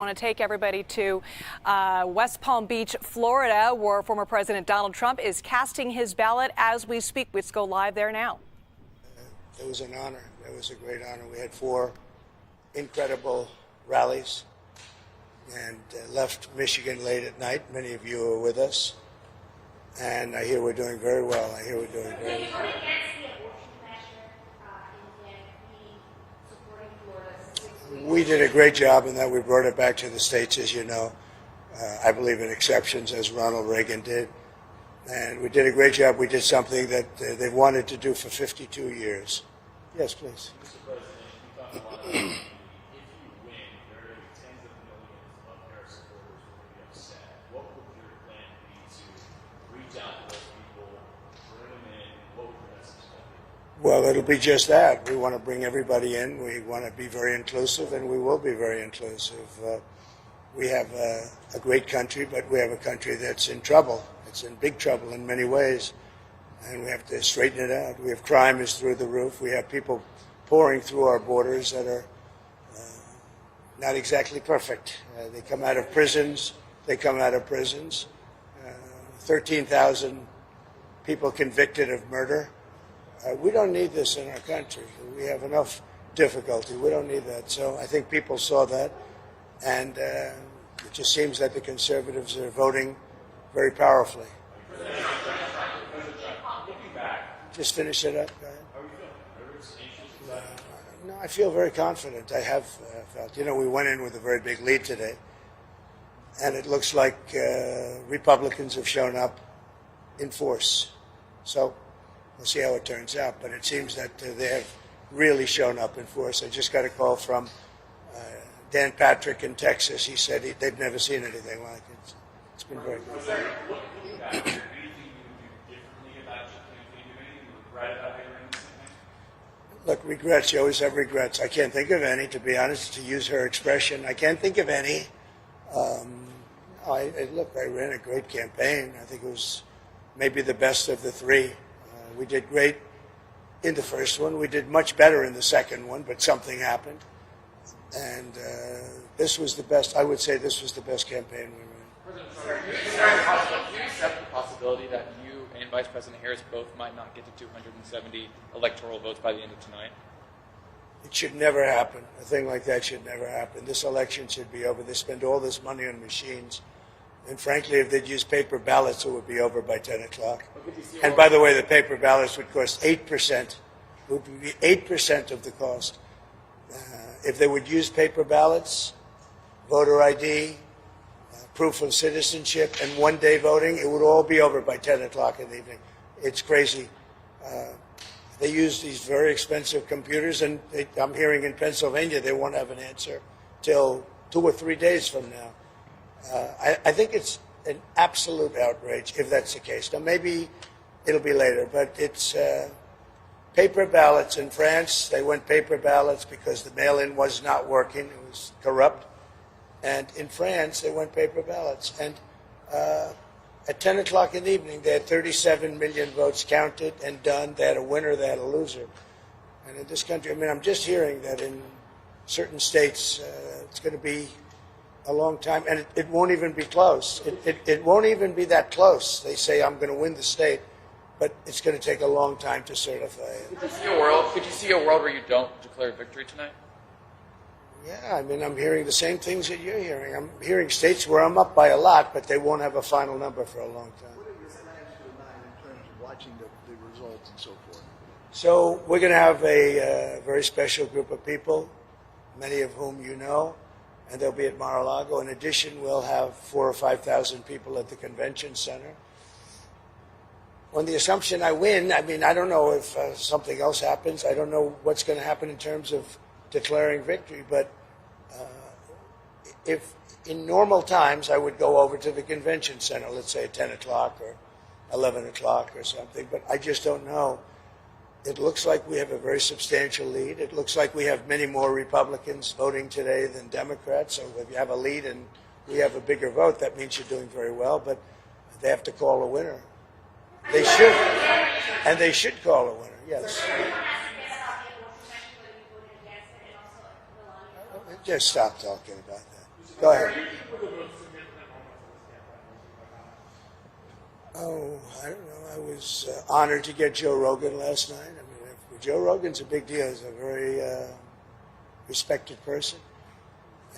I want to take everybody to West Palm Beach, Florida, where former President Donald Trump is casting his ballot as we speak. Let's go live there now. It was an honor. It was a great honor. We had 4 incredible rallies and left Michigan late at night. Many of you were with us. And I hear we're doing very well. I hear we're doing very well. We did a great job in that we brought it back to the states, as you know. I believe in exceptions, as Ronald Reagan did. And we did a great job. We did something that they've wanted to do for 52 years. Yes, please. Mr. President, you talk about if you win, there are tens of millions of Harris supporters who will be upset. What would your plan be to reach out to those people, bring them in? What would your message be? Well, it'll be just that. We want to bring everybody in. We want to be very inclusive, and we will be very inclusive. We have a great country, but we have a country that's in trouble. It's in big trouble in many ways, and we have to straighten it out. We have crime is through the roof. We have people pouring through our borders that are not exactly perfect. They come out of prisons. 13,000 people convicted of murder. We don't need this in our country. We have enough difficulty. We don't need that. So I think people saw that, and it just seems that the conservatives are voting very powerfully. Just finish it up. No, I feel very confident. I have felt. You know, we went in with a very big lead today, and it looks like Republicans have shown up in force. So we'll see how it turns out. But it seems that they have really shown up in force. I just got a call from Dan Patrick in Texas. He said they've never seen anything like it. It's been very good. Looking back, is there anything you would do differently about your campaign? Do you regret about hiring this campaign? Look, regrets. You always have regrets. I can't think of any, to be honest, to use her expression. I can't think of any. Look, I ran a great campaign. I think it was maybe the best of the 3. We did great in the first one. We did much better in the second one, but something happened. And this was the best. I would say this was the best campaign we ran. President Trump, do you accept the possibility that you and Vice President Harris both might not get to 270 electoral votes by the end of tonight? It should never happen. A thing like that should never happen. This election should be over. They spend all this money on machines. And frankly, if they'd use paper ballots, it would be over by 10 o'clock. And by the way, the paper ballots would cost 8%. It would be 8% of the cost. If they would use paper ballots, voter ID, proof of citizenship, and one-day voting, it would all be over by 10 o'clock in the evening. It's crazy. They use these very expensive computers, and I'm hearing in Pennsylvania they won't have an answer till 2 or 3 days from now. I think it's an absolute outrage if that's the case. Now, maybe it'll be later, but it's paper ballots in France. They went paper ballots because the mail-in was not working. It was corrupt. And in France, they went paper ballots. And at 10 o'clock in the evening, they had 37 million votes counted and done. They had a winner, they had a loser. And in this country, I mean, I'm just hearing that in certain states, it's going to be a long time, and it won't even be close. It won't even be that close. They say, I'm going to win the state, but it's going to take a long time to certify it. Could you see a world where you don't declare victory tonight? Yeah, I mean, I'm hearing the same things that you're hearing. I'm hearing states where I'm up by a lot, but they won't have a final number for a long time. What are your plans for tonight in terms of watching the results and so forth? So we're going to have a very special group of people, many of whom you know, and they'll be at Mar-a-Lago. In addition, we'll have 4,000 or 5,000 people at the convention center. On the assumption I win, I mean, I don't know if something else happens. I don't know what's going to happen in terms of declaring victory, but if in normal times I would go over to the convention center, let's say at 10 o'clock or 11 o'clock or something, but I just don't know. It looks like we have a very substantial lead. It looks like we have many more Republicans voting today than Democrats, so if you have a lead and we have a bigger vote, that means you're doing very well, but they have to call a winner. They should, and they should call a winner, yes. Just stop talking about that. Go ahead. Oh, I don't know. I was honored to get Joe Rogan last night. I mean, Joe Rogan's a big deal. He's a very respected person.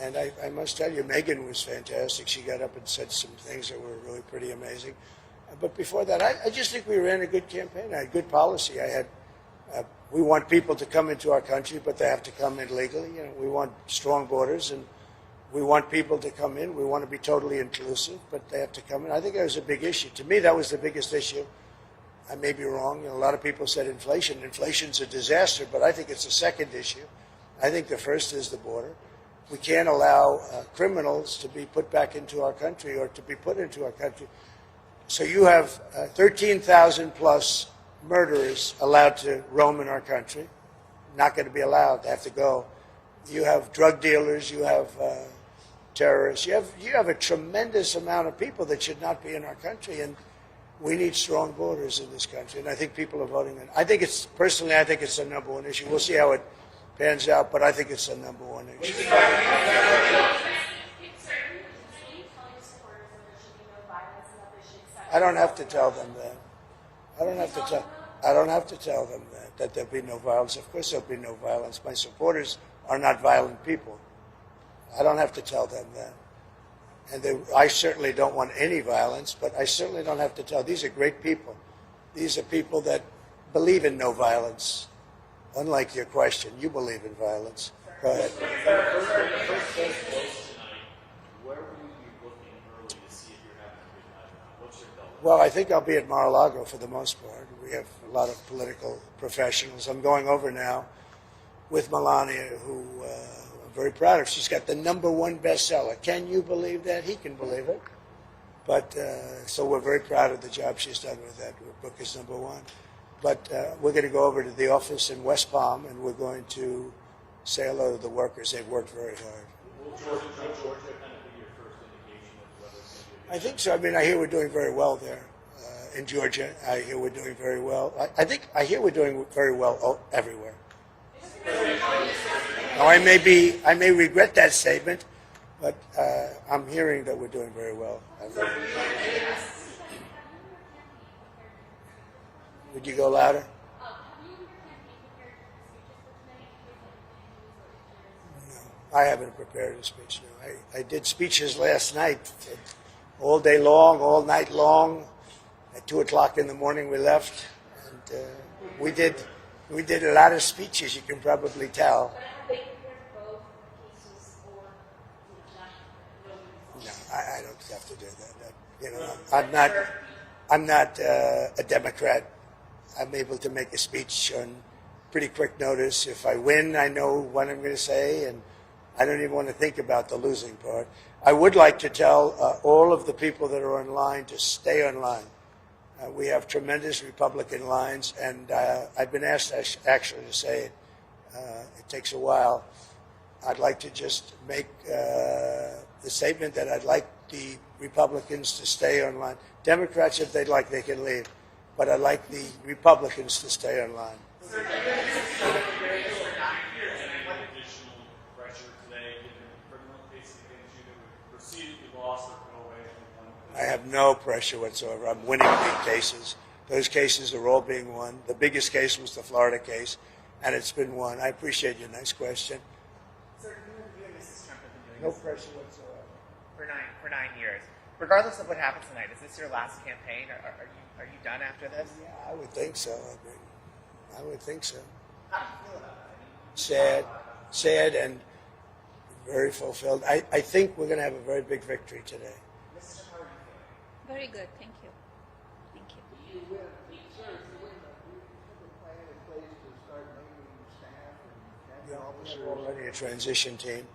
And I must tell you, Megyn was fantastic. She got up and said some things that were really pretty amazing. But before that, I just think we ran a good campaign. I had good policy. We want people to come into our country, but they have to come in legally. You know, we want strong borders, and we want people to come in. We want to be totally inclusive, but they have to come in. I think that was a big issue. To me, that was the biggest issue. I may be wrong. You know, a lot of people said inflation. Inflation's a disaster, but I think it's a second issue. I think the first is the border. We can't allow criminals to be put back into our country or to be put into our country. So you have 13,000 plus murderers allowed to roam in our country. Not going to be allowed. They have to go. You have drug dealers. You have terrorists. You have a tremendous amount of people that should not be in our country, and we need strong borders in this country. And I think people are voting on it. I think it's the number one issue. We'll see how it pans out, but I think it's the number one issue. I don't have to tell them that. I don't have to tell them that there'll be no violence. Of course there'll be no violence. My supporters are not violent people. I don't have to tell them that. And I certainly don't want any violence, but I certainly don't have to tell. These are great people. These are people that believe in no violence. Unlike your question, you believe in violence. Go ahead. Well, I think I'll be at Mar-a-Lago for the most part. We have a lot of political professionals. I'm going over now with Melania, who I'm very proud of. She's got the #1 bestseller. Can you believe that? He can believe it. But so we're very proud of the job she's done with that. Her book is #1. But we're going to go over to the office in West Palm, and we're going to say hello to the workers. They've worked very hard. Will Georgia kind of be your first indication of whether it's going to be I think so. I mean, I hear we're doing very well there in Georgia. I hear we're doing very well. I hear we're doing very well everywhere. Now, I may regret that statement, but I'm hearing that we're doing very well. Would you go louder? No, I haven't prepared a speech. No. I did speeches last night, all day long, all night long. At 2:00 in the morning, we left, and we did a lot of speeches. You can probably tell. No, I don't have to do that. You know, I'm not a Democrat. I'm able to make a speech on pretty quick notice. If I win, I know what I'm going to say, and I don't even want to think about the losing part. I would like to tell all of the people that are online to stay online. We have tremendous Republican lines, and I've been asked actually to say it. It takes a while. I'd like to just make the statement that I'd like the Republicans to stay online. Democrats, if they'd like, they can leave. But I'd like the Republicans to stay online. I have no pressure whatsoever. I'm winning big cases. Those cases are all being won. The biggest case was the Florida case, and it's been won. I appreciate your nice question. Sir, you and Mrs. Trump have been doing No this pressure whatsoever. for 9 years. Regardless of what happens tonight, is this your last campaign? Are you done after this? Yeah, I would think so. I would think so. How do you feel about it? Sad and very fulfilled. I think we're going to have a very big victory today. Mrs. Trump, how are you feeling? Very good, thank you. Thank you. If you win, sir, if you win, do you have a plan in place to start naming staff and cabinet officers? We have already a transition team,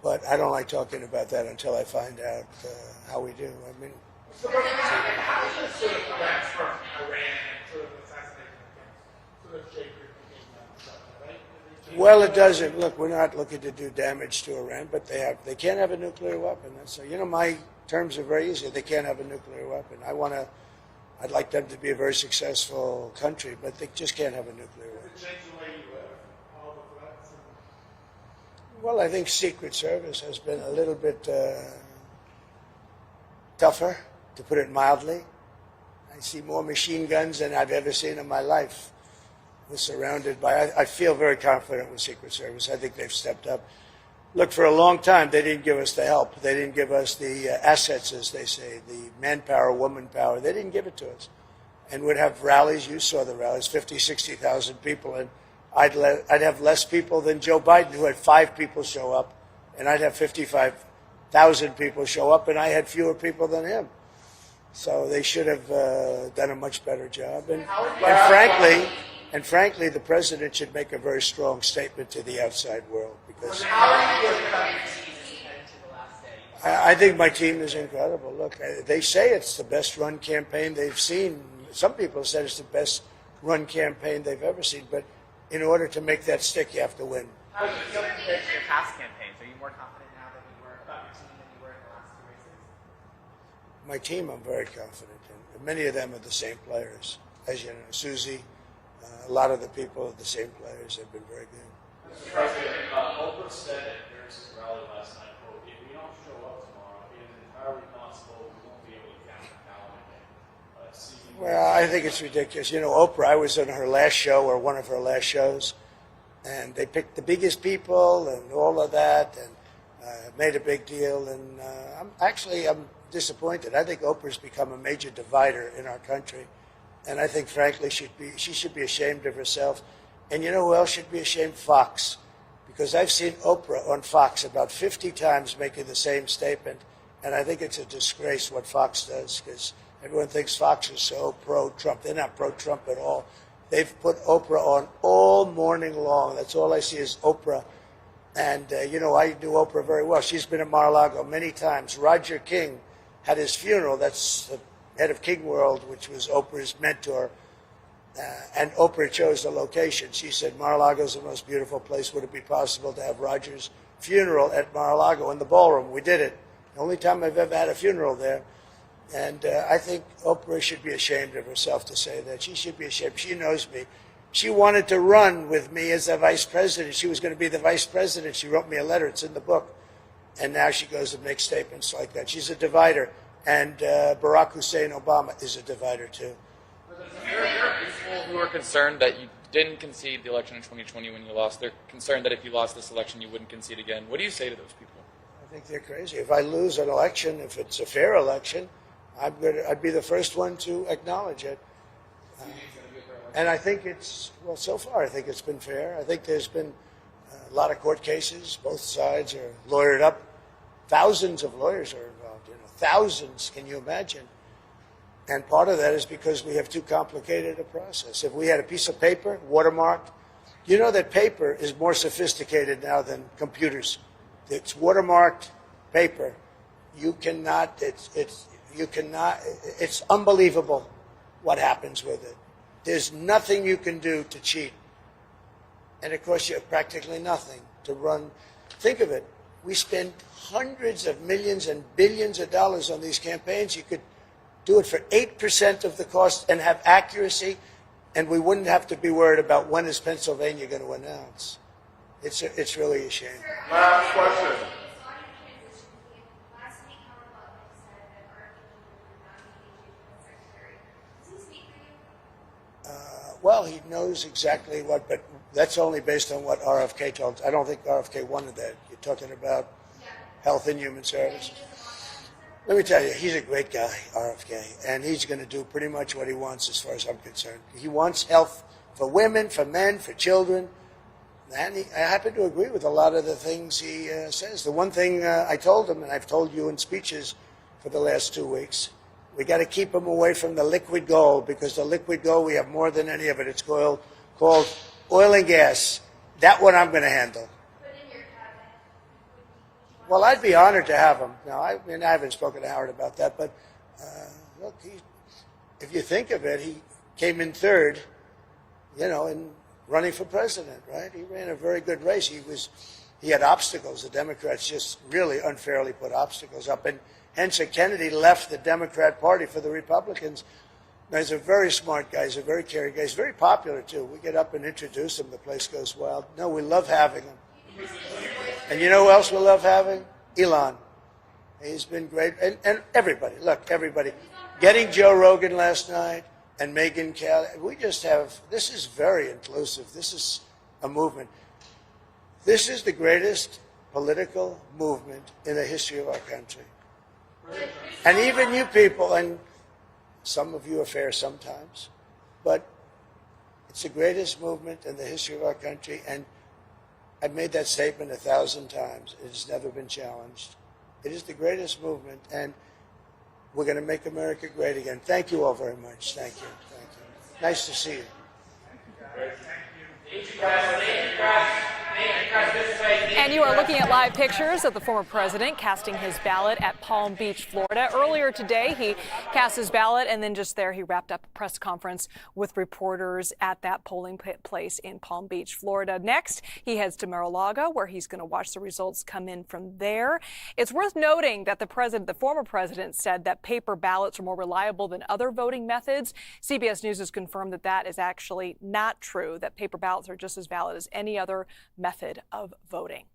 but I don't like talking about that until I find out how we do. I mean, So, how does this sort of prevent from Iran and sort of assassination attempts sort of shape your thinking on stuff, right? well, it doesn't. Look, we're not looking to do damage to Iran, but they can't have a nuclear weapon. So, you know, my terms are very easy. They can't have a nuclear weapon. I'd like them to be a very successful country, but they just can't have a nuclear weapon. Does it change the way you live, all the threats? Well, I think Secret Service has been a little bit tougher, to put it mildly. I see more machine guns than I've ever seen in my life. We're surrounded by, I feel very confident with Secret Service. I think they've stepped up. Look, for a long time, they didn't give us the help. They didn't give us the assets, as they say, the manpower, woman power. They didn't give it to us. And we'd have rallies. You saw the rallies, 50, 60,000 people. And I'd have less people than Joe Biden, who had 5 people show up. And I'd have 55,000 people show up, and I had fewer people than him. So they should have done a much better job. And frankly, the president should make a very strong statement to the outside world. Because How are you feeling about your team as you head into the last day? I think my team is incredible. Look, they say it's the best run campaign they've seen. Some people said it's the best run campaign they've ever seen. But in order to make that stick, you have to win. How do you feel compared to your past campaigns? Are you more confident now than you were about your team than you were in the last 2 races? My team, I'm very confident in. Many of them are the same players. As you know, Susie, a lot of the people are the same players. They've been very good. Mr. President, Oprah said at Harris's rally last night, quote, if we don't show up tomorrow, it is entirely possible we won't be able to count the ballot. Well, I think it's ridiculous. You know, Oprah, I was on her last show, or one of her last shows, and they picked the biggest people and all of that, and made a big deal. And I'm disappointed. I think Oprah's become a major divider in our country, and I think, frankly, she should be ashamed of herself. And you know who else should be ashamed? Fox. Because I've seen Oprah on Fox about 50 times making the same statement, and I think it's a disgrace what Fox does, because everyone thinks Fox is so pro-Trump. They're not pro-Trump at all. They've put Oprah on all morning long. That's all I see is Oprah. And, you know, I do Oprah very well. She's been at Mar-a-Lago many times. Roger King had his funeral. That's the head of King World, which was Oprah's mentor. And Oprah chose the location. She said, Mar-a-Lago is the most beautiful place. Would it be possible to have Roger's funeral at Mar-a-Lago in the ballroom? We did it. The only time I've ever had a funeral there. And I think Oprah should be ashamed of herself to say that. She should be ashamed. She knows me. She wanted to run with me as the vice president. She was going to be the vice president. She wrote me a letter. It's in the book. And now she goes and makes statements like that. She's a divider. And Barack Hussein Obama is a divider, too. There are people who are concerned that you didn't concede the election in 2020 when you lost. They're concerned that if you lost this election, you wouldn't concede again. What do you say to those people? I think they're crazy. If I lose an election, if it's a fair election, I'd be the first one to acknowledge it. And I think so far, I think it's been fair. I think there's been a lot of court cases. Both sides are lawyered up. Thousands of lawyers are involved. Thousands, can you imagine? And part of that is because we have too complicated a process. If we had a piece of paper, watermarked, you know that paper is more sophisticated now than computers. It's watermarked paper. It's unbelievable what happens with it. There's nothing you can do to cheat. And it costs you practically nothing to run. Think of it. We spend hundreds of millions and billions of dollars on these campaigns. You could do it for 8% of the cost and have accuracy, and we wouldn't have to be worried about when is Pennsylvania going to announce. It's really a shame. Last question. Well, he knows exactly what, but that's only based on what RFK told. I don't think RFK wanted that. You're talking about Health and Human Services. Let me tell you, he's a great guy, RFK, and he's going to do pretty much what he wants as far as I'm concerned. He wants health for women, for men, for children, and I happen to agree with a lot of the things he says. The one thing I told him, and I've told you in speeches for the last 2 weeks, we got to keep him away from the liquid gold, because the liquid gold, we have more than any of it. It's called oil and gas. That one I'm going to handle. Well, I'd be honored to have him. Now, I haven't spoken to Howard about that, but look, if you think of it, he came in third, in running for president, right? He ran a very good race. He had obstacles. The Democrats just really unfairly put obstacles up, and Henson Kennedy left the Democrat Party for the Republicans. Now, he's a very smart guy. He's a very caring guy. He's very popular, too. We get up and introduce him. The place goes wild. No, we love having him. And you know who else we love having? Elon. He's been great. And everybody, look, everybody. Getting Joe Rogan last night and Megyn Kelly, we just have, this is very inclusive. This is a movement. This is the greatest political movement in the history of our country. And even you people, and some of you are fair sometimes, but it's the greatest movement in the history of our country, and I've made that statement 1,000 times. It has never been challenged. It is the greatest movement, and we're going to make America great again. Thank you all very much. Thank you. Thank you. Nice to see you. And you are looking at live pictures of the former president casting his ballot at Palm Beach, Florida. Earlier today, he cast his ballot, and then just there, he wrapped up a press conference with reporters at that polling place in Palm Beach, Florida. Next, he heads to Mar-a-Lago, where he's going to watch the results come in from there. It's worth noting that the former president said that paper ballots are more reliable than other voting methods. CBS News has confirmed that that is actually not true, that paper ballots are just as valid as any other method of voting.